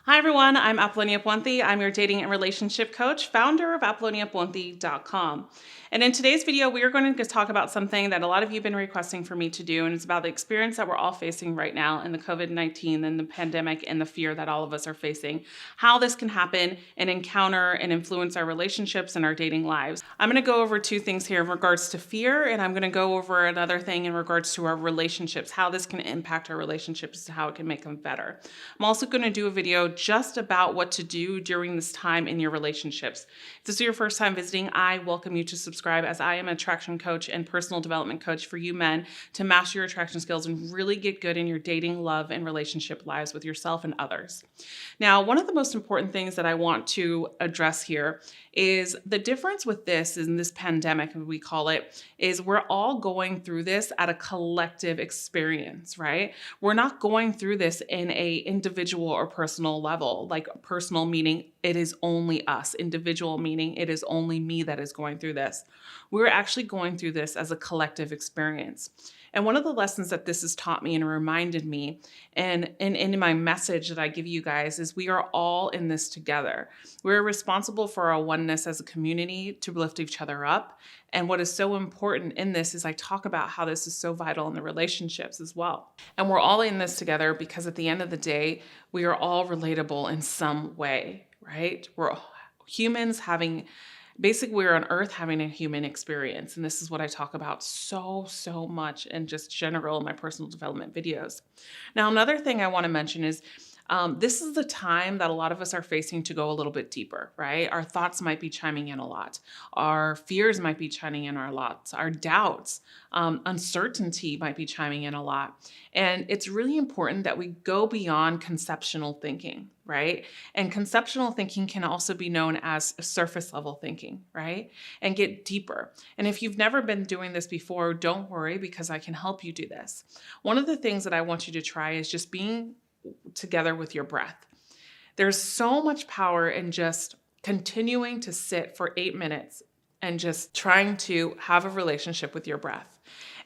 Hi everyone, I'm Apollonia Ponti. I'm your dating and relationship coach, founder of ApolloniaPonti.com. And in today's video, we are going to talk about something that a lot of you have been requesting for me to do, and it's about the experience that we're all facing right now in the COVID-19 and the pandemic and the fear that all of us are facing, how this can happen and encounter and influence our relationships and our dating lives. I'm going to go over two things here in regards to fear, and I'm going to go over another thing in regards to our relationships, how this can impact our relationships and how it can make them better. I'm also going to do a video just about what to do during this time in your relationships. If this is your first time visiting, I welcome you to subscribe, as I am an attraction coach and personal development coach for you men to master your attraction skills and really get good in your dating, love, and relationship lives with yourself and others. Now, one of the most important things that I want to address here is the difference with this in this pandemic, as we call it, is we're all going through this at a collective experience, right? We're not going through this in a individual or personal level, like personal meaning it is only us, individual meaning it is only me that is going through this. We're actually going through this as a collective experience. And one of the lessons that this has taught me and reminded me, and in my message that I give you guys, is we are all in this together. We're responsible for our oneness as a community to lift each other up. And what is so important in this is I talk about how this is so vital in the relationships as well. And we're all in this together because at the end of the day, we are all relatable in some way, right? We're humans basically, we're on Earth having a human experience. And this is what I talk about so much in just general in my personal development videos. Now, another thing I want to mention is this is the time that a lot of us are facing to go a little bit deeper, right? Our thoughts might be chiming in a lot. Our fears might be chiming in a lot. Our doubts, uncertainty might be chiming in a lot. And it's really important that we go beyond conceptual thinking, right? And conceptual thinking can also be known as surface level thinking, right? And get deeper. And if you've never been doing this before, don't worry, because I can help you do this. One of the things that I want you to try is just being together with your breath. There's so much power in just continuing to sit for 8 minutes and just trying to have a relationship with your breath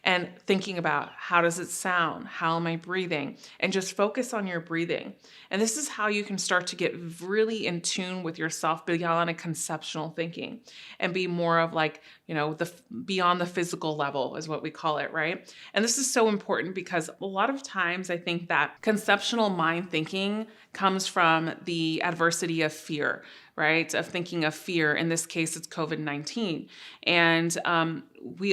and thinking about how does it sound? How am I breathing? And just focus on your breathing. And this is how you can start to get really in tune with yourself beyond a conceptual thinking and be more of like, beyond the physical level is what we call it, right? And this is so important because a lot of times I think that conceptual mind thinking comes from the adversity of fear, right? Of thinking of fear. In this case, it's COVID-19. And a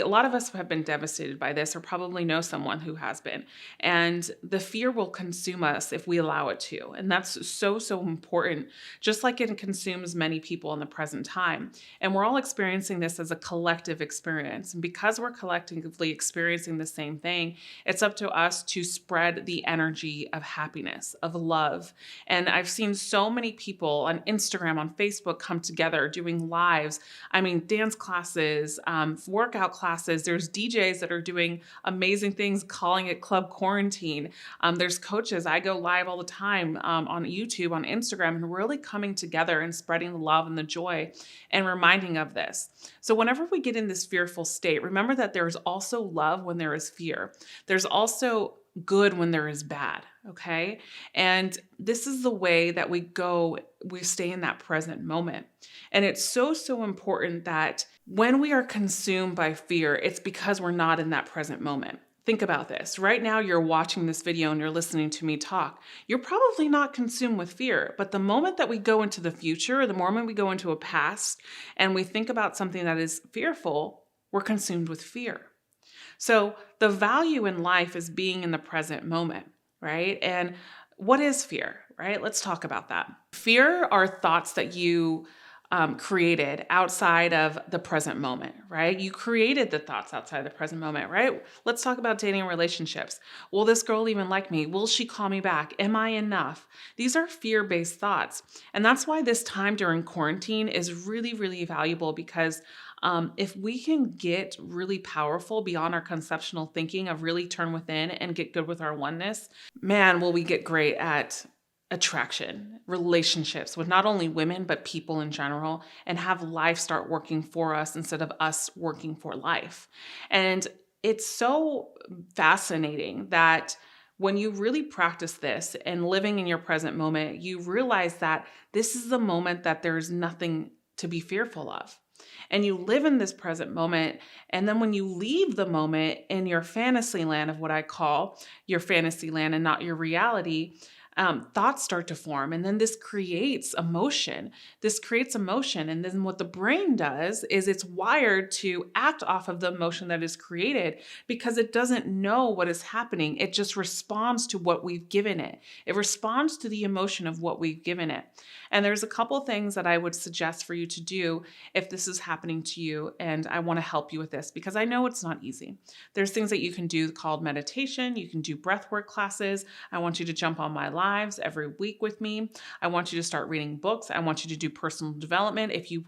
lot of us have been devastated by this or probably know someone who has been. And the fear will consume us if we allow it to. And that's so important, just like it consumes many people in the present time. And we're all experiencing this as a collective experience. And because we're collectively experiencing the same thing, it's up to us to spread the energy of happiness, of love. And I've seen so many people on Instagram, on Facebook come together doing lives. I mean, dance classes, workout classes. There's DJs that are doing amazing things, calling it Club Quarantine. There's coaches. I go live all the time on YouTube, on Instagram, and really coming together and spreading the love and the joy and reminding of this. So whenever we get in this fearful state, remember that there's also love when there is fear. There's also good when there is bad, okay? And this is the way that we stay in that present moment. And it's so important that when we are consumed by fear, it's because we're not in that present moment. Think about this. Right now, you're watching this video and you're listening to me talk. You're probably not consumed with fear, but the moment that we go into the future, the moment we go into a past and we think about something that is fearful, we're consumed with fear. So the value in life is being in the present moment, right? And what is fear, right? Let's talk about that. Fear are thoughts that you created outside of the present moment, right? You created the thoughts outside the present moment, right? Let's talk about dating and relationships. Will this girl even like me? Will she call me back? Am I enough? These are fear-based thoughts. And that's why this time during quarantine is really valuable because if we can get really powerful beyond our conceptual thinking of really turn within and get good with our oneness, man, will we get great at attraction, relationships with not only women, but people in general, and have life start working for us instead of us working for life. And it's so fascinating that When you really practice this and living in your present moment, you realize that this is the moment that there's nothing to be fearful of. And you live in this present moment. And then when you leave the moment in your fantasy land of what I call your fantasy land and not your reality, thoughts start to form. And then this creates emotion. This creates emotion. And then what the brain does is it's wired to act off of the emotion that is created because it doesn't know what is happening. It just responds to what we've given it. It responds to the emotion of what we've given it. And there's a couple things that I would suggest for you to do if this is happening to you. And I want to help you with this because I know it's not easy. There's things that you can do called meditation. You can do breathwork classes. I want you to jump on my lives every week with me. I want you to start reading books. I want you to do personal development. If you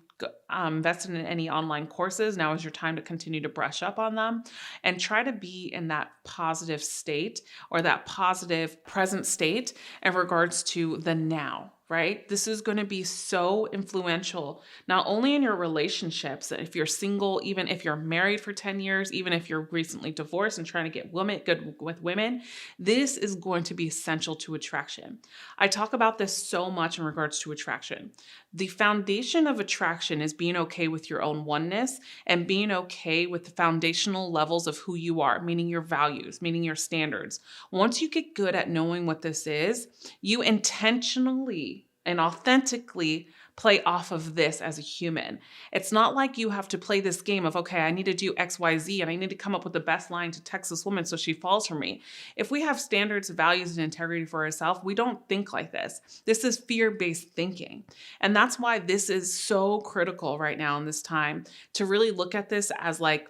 invested in any online courses, now is your time to continue to brush up on them and try to be in that positive state or that positive present state in regards to the now. Right? This is going to be so influential, not only in your relationships, if you're single, even if you're married for 10 years, even if you're recently divorced and trying to get good with women, this is going to be essential to attraction. I talk about this so much in regards to attraction. The foundation of attraction is being okay with your own oneness and being okay with the foundational levels of who you are, meaning your values, meaning your standards. Once you get good at knowing what this is, you intentionally and authentically play off of this as a human. It's not like you have to play this game of, okay, I need to do X, Y, Z, and I need to come up with the best line to text this woman so she falls for me. If we have standards, values, and integrity for ourselves, we don't think like this. This is fear-based thinking. And that's why this is so critical right now in this time to really look at this as like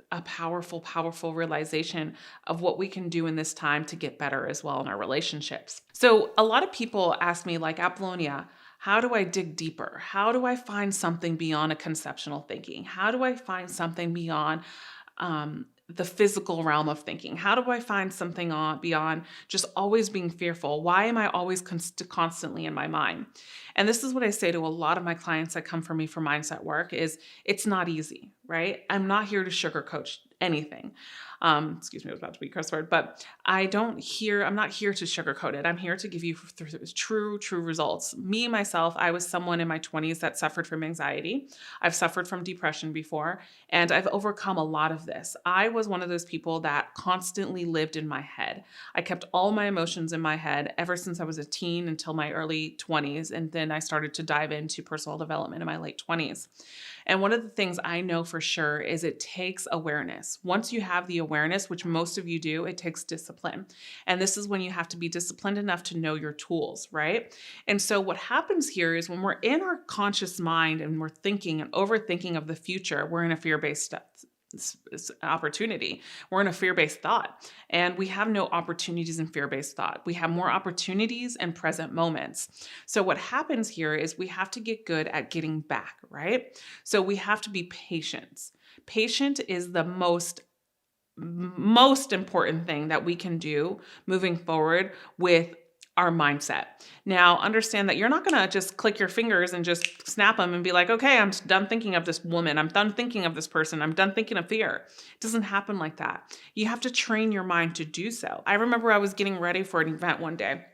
a powerful, powerful realization of what we can do in this time to get better as well in our relationships. So a lot of people ask me, like, Apollonia, how do I dig deeper? How do I find something beyond a conceptual thinking? How do I find something beyond the physical realm of thinking? How do I find something beyond just always being fearful? Why am I always constantly in my mind? And this is what I say to a lot of my clients that come for me for mindset work is it's not easy, right? I'm not here to sugarcoat anything. Excuse me, I was about to be a curse word, but I'm not here to sugarcoat it. I'm here to give you true results. Me, myself, I was someone in my 20s that suffered from anxiety. I've suffered from depression before, and I've overcome a lot of this. I was one of those people that constantly lived in my head. I kept all my emotions in my head ever since I was a teen until my early 20s, and then I started to dive into personal development in my late 20s. And one of the things I know for sure is it takes awareness. Once you have the awareness, which most of you do, it takes discipline. And this is when you have to be disciplined enough to know your tools, right? And so what happens here is when we're in our conscious mind and we're thinking and overthinking of the future, we're in a fear-based opportunity. We're in a fear-based thought, and we have no opportunities in fear-based thought. We have more opportunities and present moments. So what happens here is we have to get good at getting back, right? So we have to be patient. Patient is the most important thing that we can do moving forward with our mindset. Now, understand that you're not going to just click your fingers and just snap them and be like, okay, I'm done thinking of this woman. I'm done thinking of this person. I'm done thinking of fear. It doesn't happen like that. You have to train your mind to do so. I remember I was getting ready for an event one day,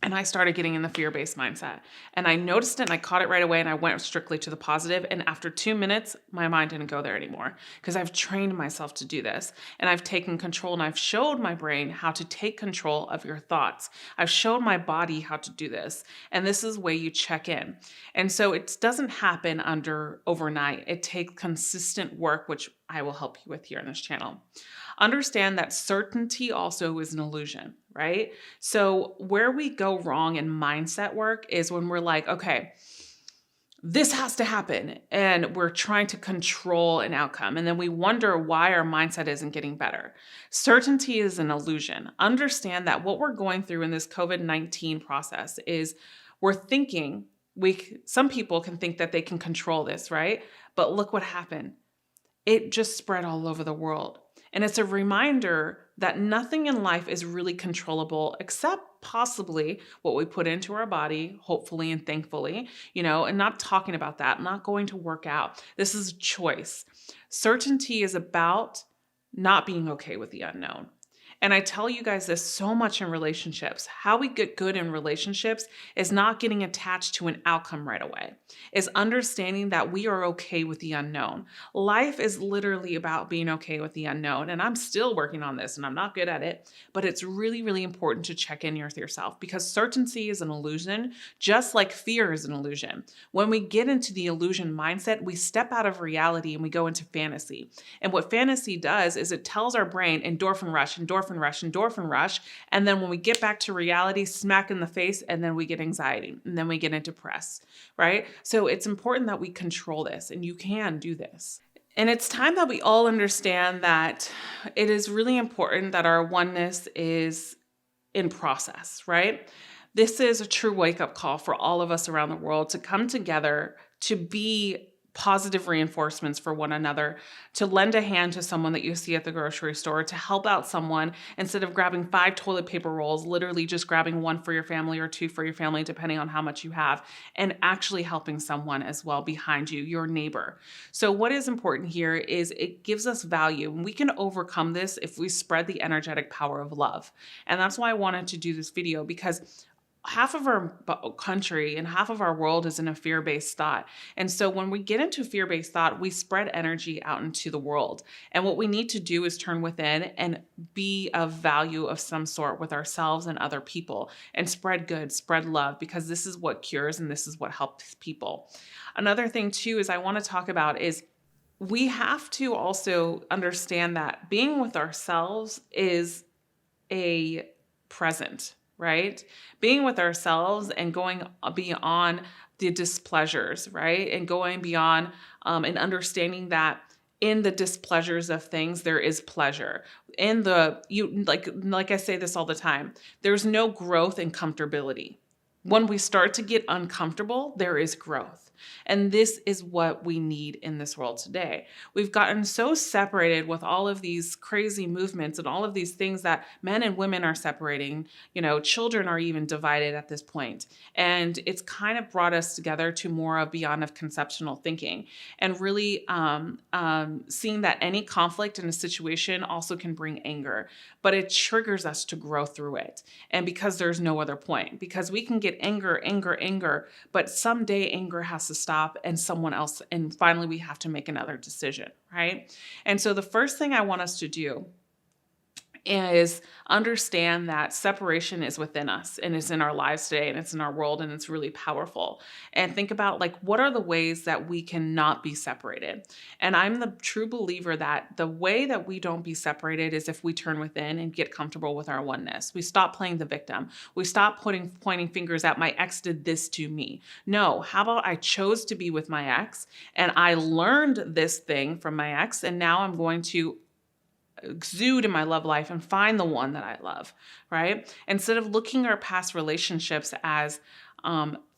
and I started getting in the fear-based mindset. And I noticed it and I caught it right away, and I went strictly to the positive. And after 2 minutes, my mind didn't go there anymore because I've trained myself to do this. And I've taken control, and I've showed my brain how to take control of your thoughts. I've showed my body how to do this. And this is the way you check in. And so it doesn't happen overnight. It takes consistent work, which I will help you with here on this channel. Understand that certainty also is an illusion, right? So where we go wrong in mindset work is when we're like, okay, this has to happen, and we're trying to control an outcome. And then we wonder why our mindset isn't getting better. Certainty is an illusion. Understand that what we're going through in this COVID-19 process is we're thinking, some people can think that they can control this, right? But look what happened. It just spread all over the world. And it's a reminder that nothing in life is really controllable except possibly what we put into our body, hopefully and thankfully, and not talking about that, not going to work out. This is choice. Certainty is about not being okay with the unknown. And I tell you guys this so much in relationships. How we get good in relationships is not getting attached to an outcome right away, is understanding that we are okay with the unknown. Life is literally about being okay with the unknown. And I'm still working on this and I'm not good at it, but it's really, really important to check in with yourself because certainty is an illusion, just like fear is an illusion. When we get into the illusion mindset, we step out of reality and we go into fantasy. And what fantasy does is it tells our brain endorphin rush, endorphin rush, endorphin rush. And then when we get back to reality, smack in the face, and then we get anxiety and then we get depressed, right? So it's important that we control this, and you can do this. And it's time that we all understand that it is really important that our oneness is in process, right? This is a true wake-up call for all of us around the world to come together, to be positive reinforcements for one another, to lend a hand to someone that you see at the grocery store, to help out someone instead of grabbing 5 toilet paper rolls, literally just grabbing 1 for your family or 2 for your family, depending on how much you have, and actually helping someone as well behind you, your neighbor. So what is important here is it gives us value, and we can overcome this if we spread the energetic power of love. And that's why I wanted to do this video, because half of our country and half of our world is in a fear-based thought. And so when we get into fear-based thought, we spread energy out into the world. And what we need to do is turn within and be of value of some sort with ourselves and other people and spread good, spread love, because this is what cures and this is what helps people. Another thing too is I want to talk about is we have to also understand that being with ourselves is a present, right? Being with ourselves and going beyond the displeasures, right? And going beyond and understanding that in the displeasures of things, there is pleasure. In the, like I say this all the time, there's no growth in comfortability. When we start to get uncomfortable, there is growth. And this is what we need in this world today. We've gotten so separated with all of these crazy movements and all of these things that men and women are separating. You know, children are even divided at this point. And it's kind of brought us together to more of beyond of conceptual thinking and really seeing that any conflict in a situation also can bring anger, but it triggers us to grow through it. And because there's no other point, because we can get anger, but someday anger has to stop and someone else, and finally we have to make another decision, right? And so the first thing I want us to do is understand that separation is within us and it's in our lives today and it's in our world and it's really powerful. And think about like, what are the ways that we cannot be separated? And I'm the true believer that the way that we don't be separated is if we turn within and get comfortable with our oneness. We stop playing the victim. We stop pointing fingers at my ex did this to me. No, how about I chose to be with my ex and I learned this thing from my ex and now I'm going to exude in my love life and find the one that I love, right? Instead of looking at our past relationships as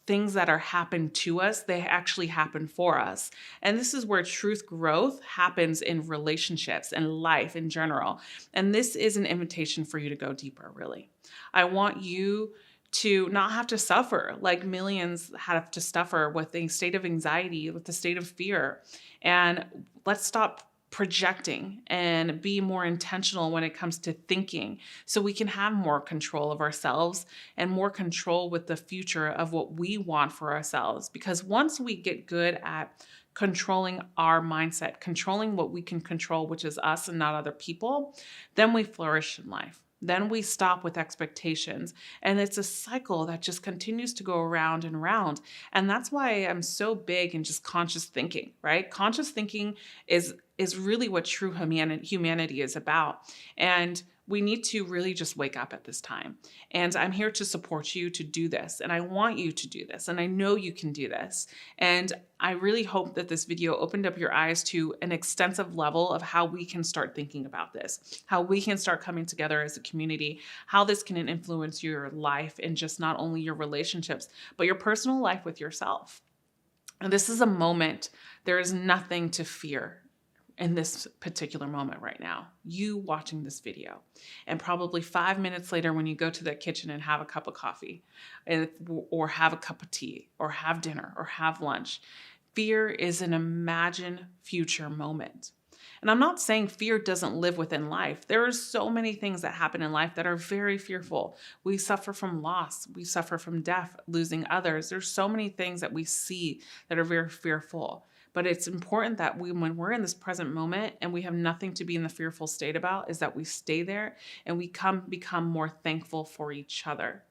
things that are happened to us, they actually happen for us. And this is where truth growth happens in relationships and life in general. And this is an invitation for you to go deeper, really. I want you to not have to suffer like millions have to suffer with a state of anxiety, with a state of fear. And let's stop projecting and be more intentional when it comes to thinking so we can have more control of ourselves and more control with the future of what we want for ourselves. Because once we get good at controlling our mindset, controlling what we can control, which is us and not other people, then we flourish in life. Then we stop with expectations. And it's a cycle that just continues to go around and around. And that's why I'm so big in just conscious thinking, right? Conscious thinking is really what true humanity is about. And we need to really just wake up at this time. And I'm here to support you to do this. And I want you to do this. And I know you can do this. And I really hope that this video opened up your eyes to an extensive level of how we can start thinking about this, how we can start coming together as a community, how this can influence your life and just not only your relationships, but your personal life with yourself. And this is a moment. There is nothing to fear in this particular moment right now, you watching this video. And probably 5 minutes later when you go to that kitchen and have a cup of coffee or have a cup of tea or have dinner or have lunch, fear is an imagined future moment. And I'm not saying fear doesn't live within life. There are so many things that happen in life that are very fearful. We suffer from loss. We suffer from death, losing others. There's so many things that we see that are very fearful. But it's important that when we're in this present moment and we have nothing to be in the fearful state about, is that we stay there and we become more thankful for each other.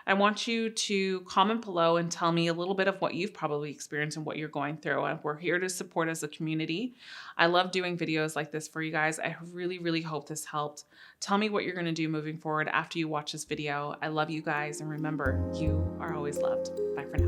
I want you to comment below and tell me a little bit of what you've probably experienced and what you're going through. And we're here to support as a community. I love doing videos like this for you guys. I really, really hope this helped. Tell me what you're going to do moving forward after you watch this video. I love you guys. And remember, you are always loved. Bye for now.